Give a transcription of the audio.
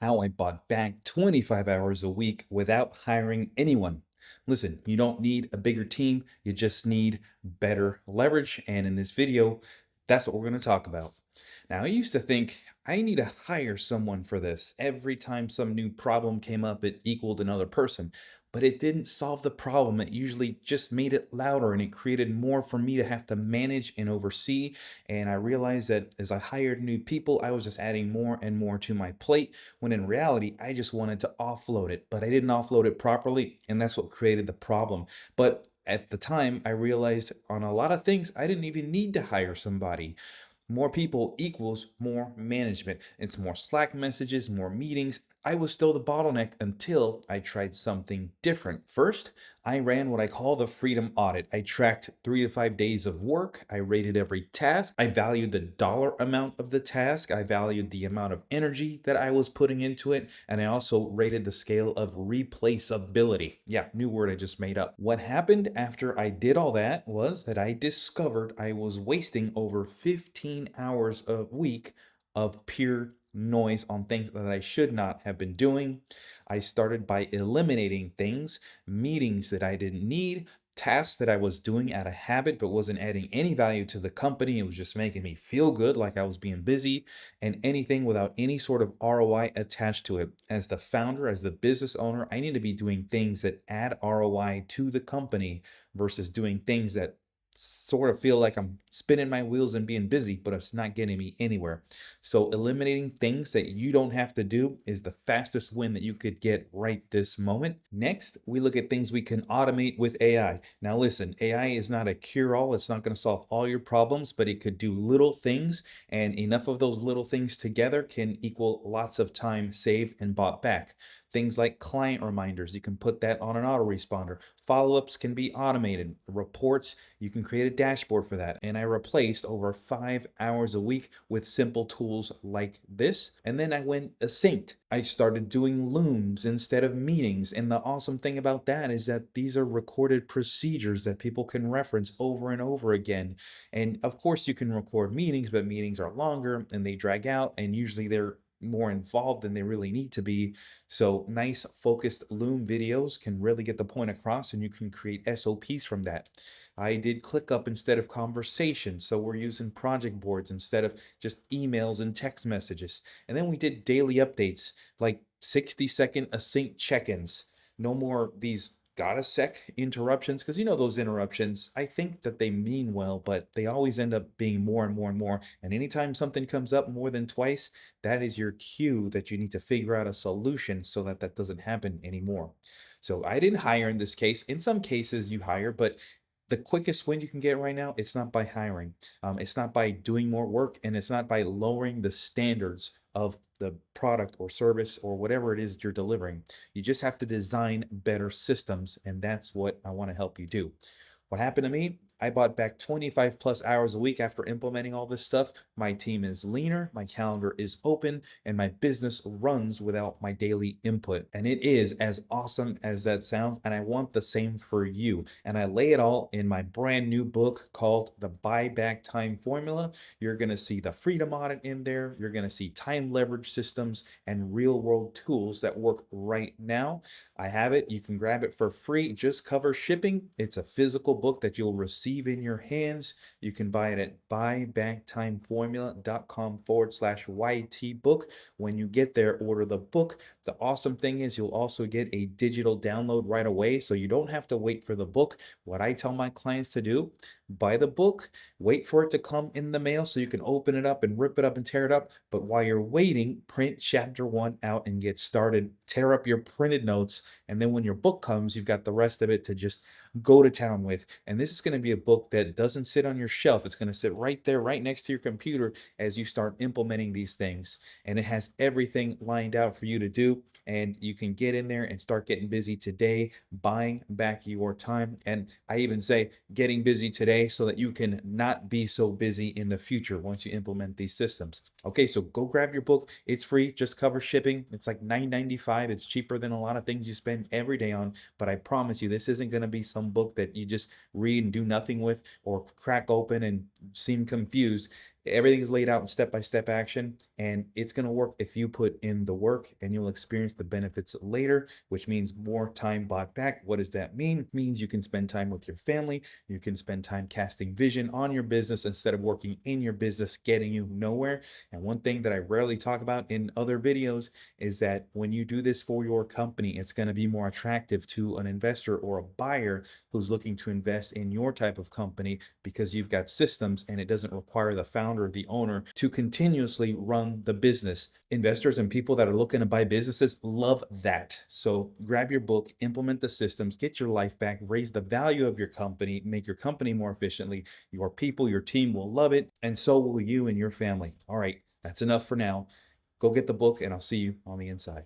How I bought back 25 hours a week without hiring anyone. Listen, you don't need a bigger team, you just need better leverage. And in this video, that's what we're going to talk about. Now, I used to think I need to hire someone for this. Every time some new problem came up, it equaled another person. But it didn't solve the problem. It usually just made it louder and it created more for me to have to manage and oversee. And I realized that as I hired new people, I was just adding more and more to my plate when in reality, I just wanted to offload it, but I didn't offload it properly, and that's what created the problem. But at the time, I realized on a lot of things, I didn't even need to hire somebody. More people equals more management. It's more Slack messages, more meetings. I was still the bottleneck until I tried something different. First, I ran what I call the Freedom Audit. I tracked 3 to 5 days of work. I rated every task. I valued the dollar amount of the task. I valued the amount of energy that I was putting into it. And I also rated the scale of replaceability. Yeah, new word I just made up. What happened after I did all that was that I discovered I was wasting over 15 hours a week of pure noise on things that I should not have been doing. I started by eliminating things, meetings that I didn't need, tasks that I was doing out of habit but wasn't adding any value to the company. It was just making me feel good like I was being busy, and anything without any sort of ROI attached to it. As the founder, as the business owner, I need to be doing things that add ROI to the company versus doing things that sort of feel like I'm spinning my wheels and being busy, but it's not getting me anywhere. So eliminating things that you don't have to do is the fastest win that you could get right this moment. Next, we look at things we can automate with AI. Now listen, AI is not a cure-all. It's not going to solve all your problems, but it could do little things, and enough of those little things together can equal lots of time saved and bought back. Things like client reminders, you can put that on an autoresponder. Follow-ups can be automated. Reports, you can create a dashboard for that. And I replaced over 5 hours a week with simple tools like this. And then I went asynced. I started doing looms instead of meetings. And the awesome thing about that is that these are recorded procedures that people can reference over and over again. And of course, you can record meetings, but meetings are longer and they drag out, and usually they're more involved than they really need to be. So nice focused Loom videos can really get the point across, and you can create SOPs from that. I did ClickUp instead of conversations, so we're using project boards instead of just emails and text messages. And then we did daily updates, like 60-second async check-ins. No more these gotta sec interruptions, because you know those interruptions, I think that they mean well, but they always end up being more and more and more. And anytime something comes up more than twice, that is your cue that you need to figure out a solution so that that doesn't happen anymore. So I didn't hire in this case. In some cases you hire, but the quickest win you can get right now, it's not by hiring. It's not by doing more work, and it's not by lowering the standards of the product or service or whatever it is that you're delivering. You just have to design better systems, and that's what I want to help you do. What happened to me? I bought back 25 plus hours a week after implementing all this stuff. My team is leaner, my calendar is open, and my business runs without my daily input. And it is as awesome as that sounds. And I want the same for you. And I lay it all in my brand new book called The Buybacktime Formula. You're going to see the Freedom Audit in there. You're going to see time leverage systems and real world tools that work right now. I have it. You can grab it for free. Just cover shipping. It's a physical book that you'll receive in your hands. You can buy it at buybackttimeformula.com/YT book. When you get there, order the book. The awesome thing is you'll also get a digital download right away, so you don't have to wait for the book. What I tell my clients to do, buy the book, wait for it to come in the mail so you can open it up and rip it up and tear it up. But while you're waiting, print chapter 1 out and get started. Tear up your printed notes, and then when your book comes, you've got the rest of it to just go to town with. And this is going to be a book that doesn't sit on your shelf. It's going to sit right there, right next to your computer as you start implementing these things. And it has everything lined out for you to do. And you can get in there and start getting busy today, buying back your time. And I even say getting busy today so that you can not be so busy in the future once you implement these systems. Okay, so go grab your book. It's free, just cover shipping. It's like $9.95. It's cheaper than a lot of things you spend every day on. But I promise you, this isn't going to be some book that you just read and do nothing with, or crack open and seem confused. Everything is laid out in step-by-step action, and it's going to work if you put in the work, and you'll experience the benefits later, which means more time bought back. What does that mean? It means you can spend time with your family. You can spend time casting vision on your business instead of working in your business, getting you nowhere. And one thing that I rarely talk about in other videos is that when you do this for your company, it's going to be more attractive to an investor or a buyer who's looking to invest in your type of company, because you've got systems and it doesn't require the founder or the owner to continuously run the business. Investors and people that are looking to buy businesses love that. So grab your book, implement the systems, get your life back, raise the value of your company, make your company more efficiently. Your people, your team will love it, and so will you and your family. All right, that's enough for now. Go get the book, and I'll see you on the inside.